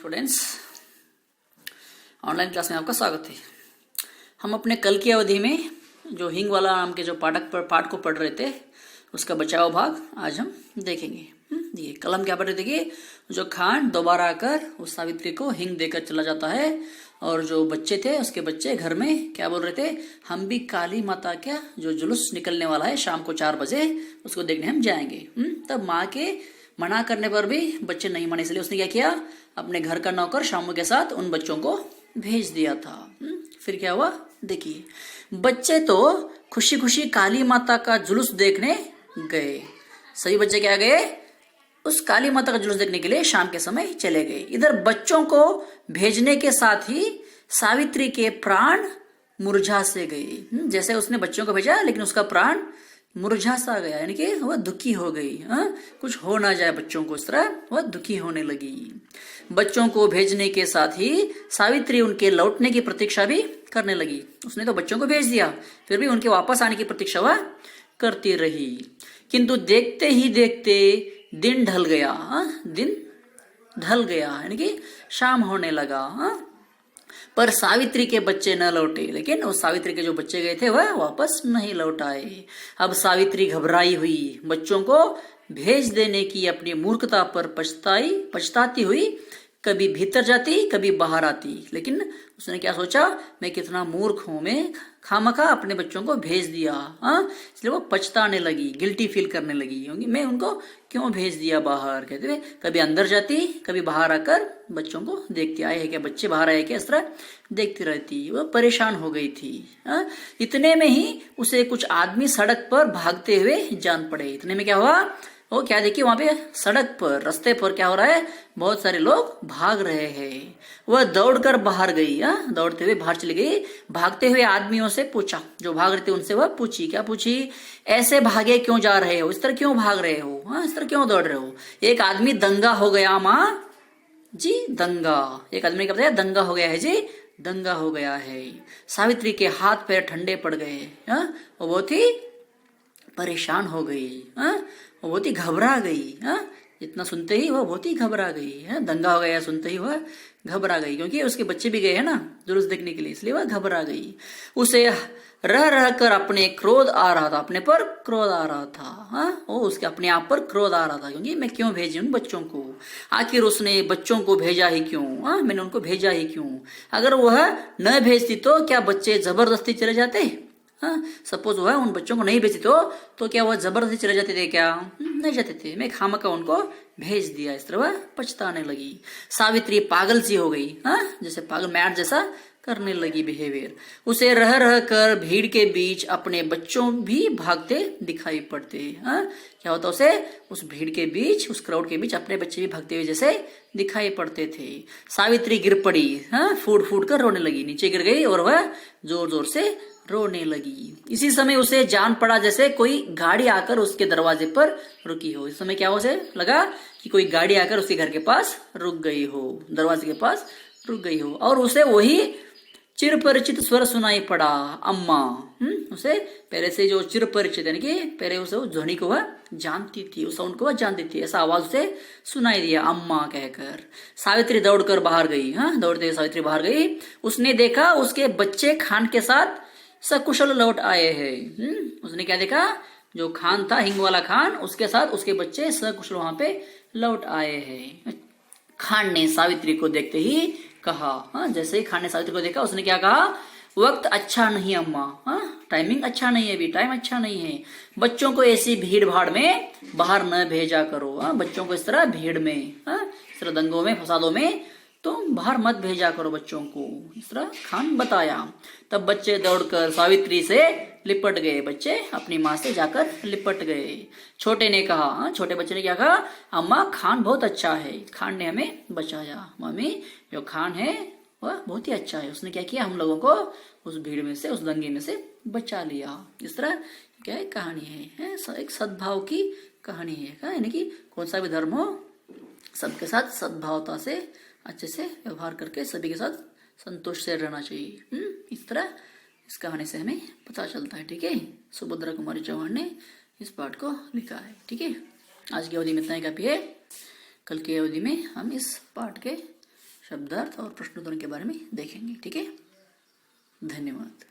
Students, online class में आपका स्वागत है। हम अपने कल की अवधि में जो हिंग वाला नाम के जो पाठ को पढ़ रहे थे उसका बचाव भाग आज हम देखेंगे। ये कल हम क्या पढ़ रहे थे कि जो खान दोबारा आकर उस सावित्री को हिंग देकर चला जाता है और जो बच्चे थे उसके बच्चे घर में क्या बोल रहे थे, हम भी काली माता का जो जुलूस निकलने वाला है शाम को 4 बजे उसको देखने हम जाएंगे। तब माँ के मना करने पर भी बच्चे नहीं माने, इसलिए उसने क्या किया, अपने घर का नौकर शामू के साथ उन बच्चों को भेज दिया था। फिर क्या हुआ देखिए, बच्चे तो खुशी खुशी काली माता का जुलूस देखने गए। सभी बच्चे क्या गए, उस काली माता का जुलूस देखने के लिए शाम के समय चले गए। इधर बच्चों को भेजने के साथ ही सावित्री के प्राण मुरझा से गए। जैसे उसने बच्चों को भेजा लेकिन उसका प्राण मुरझा सा गया, यानी कि वह दुखी हो गई। कुछ हो ना जाए बच्चों को, इस तरह वह दुखी होने लगी। बच्चों को भेजने के साथ ही सावित्री उनके लौटने की प्रतीक्षा भी करने लगी। उसने तो बच्चों को भेज दिया, फिर भी उनके वापस आने की प्रतीक्षा वह करती रही। किंतु देखते ही देखते दिन ढल गया। दिन ढल गया यानी कि शाम होने लगा। पर सावित्री के बच्चे न लौटे, लेकिन उस सावित्री के जो बच्चे गए थे वह वापस नहीं लौट आए। अब सावित्री घबराई हुई बच्चों को भेज देने की अपनी मूर्खता पर पछताती हुई कभी भीतर जाती कभी बाहर आती। लेकिन उसने क्या सोचा, मैं कितना मूर्ख हूं, मैं खामखा अपने बच्चों को भेज दिया। इसलिए वो पछताने लगी, गिल्टी फील करने लगी होंगी, मैं उनको क्यों भेज दिया बाहर। कहते हुए कभी अंदर जाती कभी बाहर आकर बच्चों को देखती, आए है क्या बच्चे, बाहर आए क्या, इस तरह देखती रहती। वो परेशान हो गई थी। इतने में ही उसे कुछ आदमी सड़क पर भागते हुए जान पड़े। इतने में क्या हुआ, वो क्या देखिए, वहां पे सड़क पर रास्ते पर क्या हो रहा है, बहुत सारे लोग भाग रहे हैं। वह दौड़कर बाहर गई। दौड़ते हुए बाहर चली गई। भागते हुए आदमियों से पूछा, जो भाग रहे थे उनसे वह पूछी, क्या पूछी, ऐसे भागे क्यों जा रहे हो, इस तरह क्यों भाग रहे हो, इस तरह क्यों दौड़ रहे हो। एक आदमी दंगा हो गया माँ जी, दंगा। एक आदमी क्या बताया, दंगा हो गया है जी, दंगा हो गया है। सावित्री के हाथ पैर ठंडे पड़ गए। वो बहुत ही परेशान हो गई, वो बहुत ही घबरा गई। इतना सुनते ही वह बहुत ही घबरा गई। दंगा हो गया सुनते ही वह घबरा गई, क्योंकि उसके बच्चे भी गए हैं ना जुलूस देखने के लिए, इसलिए वह घबरा गई। उसे रह रह कर अपने क्रोध आ रहा था, अपने पर क्रोध आ रहा था। वो उसके अपने आप पर क्रोध आ रहा था, क्योंकि मैं क्यों भेजी उन बच्चों को, आखिर उसने बच्चों को भेजा ही क्यों, मैंने उनको भेजा ही क्यों। अगर वह न भेजती तो क्या बच्चे जबरदस्ती चले जाते। सपोज वह उन बच्चों को नहीं भेजती तो क्या वह जबरदस्ती चले जाते थे क्या, नहीं जाते थे। मैं खामखा उनको भेज दिया। इस तरह वह पछताने लगी। सावित्री पागल सी हो गई, जैसे पागल मैड जैसा करने लगी बिहेवियर। उसे रह रह कर भीड़ के बीच अपने बच्चों भी भागते दिखाई पड़ते। क्या होता उसे, उस भीड़ के बीच, उस क्राउड के बीच अपने बच्चे भी भागते हुए जैसे दिखाई पड़ते थे। सावित्री गिर पड़ी, फूट फूट कर रोने लगी, नीचे गिर गई और वह जोर जोर से रोने लगी। इसी समय उसे जान पड़ा जैसे कोई गाड़ी आकर उसके दरवाजे पर रुकी हो। इस समय क्या उसे लगा कि कोई गाड़ी आकर उसके घर के पास रुक गई हो, दरवाजे के पास रुक गई हो, और उसे वही चिर परिचित स्वर सुनाई पड़ा, अम्मा। उसे पहले से जो चिर परिचित, यानी कि पहले उसे उस ध्वनि को वह जानती थी, उस साउंड को वह जानती थी, ऐसा आवाज उसे सुनाई दिया, अम्मा कहकर। सावित्री दौड़कर बाहर गई। दौड़ते हुए सावित्री बाहर गई। उसने देखा उसके बच्चे खान के साथ सकुशल लौट आए हैं। उसने क्या देखा, जो खान था, हिंग वाला खान, उसके साथ उसके बच्चे सकुशल वहां पे लौट आए हैं। खान ने सावित्री को देखते ही कहा, जैसे ही खान ने सावित्री को देखा उसने क्या कहा, वक्त अच्छा नहीं अम्मा, टाइमिंग अच्छा नहीं है, अभी टाइम अच्छा नहीं है। बच्चों को ऐसी भीड़ भाड़ में बाहर न भेजा करो। बच्चों को इस तरह भीड़ में, इस तरह दंगों में फसादों में तुम बाहर मत भेजा करो बच्चों को, इस तरह खान बताया। तब बच्चे दौड़कर सावित्री से लिपट गए। बच्चे अपनी माँ से जाकर लिपट गए। छोटे ने कहा, छोटे बच्चे ने क्या कहा, अम्मा खान बहुत अच्छा है, खान ने हमें बचाया। मम्मी जो खान है वह बहुत ही अच्छा है, उसने क्या किया, हम लोगों को उस भीड़ में से, उस दंगे में से बचा लिया। इस तरह क्या है, कहानी है, एक सद्भाव की कहानी है। यानी कि कौन सा भी धर्म हो, सबके साथ सद्भावता से अच्छे से व्यवहार करके सभी के साथ संतोष से रहना चाहिए। इस तरह इस कहानी से हमें पता चलता है। ठीक है, सुभद्रा कुमारी चौहान ने इस पाठ को लिखा है। ठीक है, आज की अवधि में इतना ही काफी है। कल की अवधि में हम इस पाठ के शब्दार्थ और प्रश्नोत्तर के बारे में देखेंगे। ठीक है, धन्यवाद।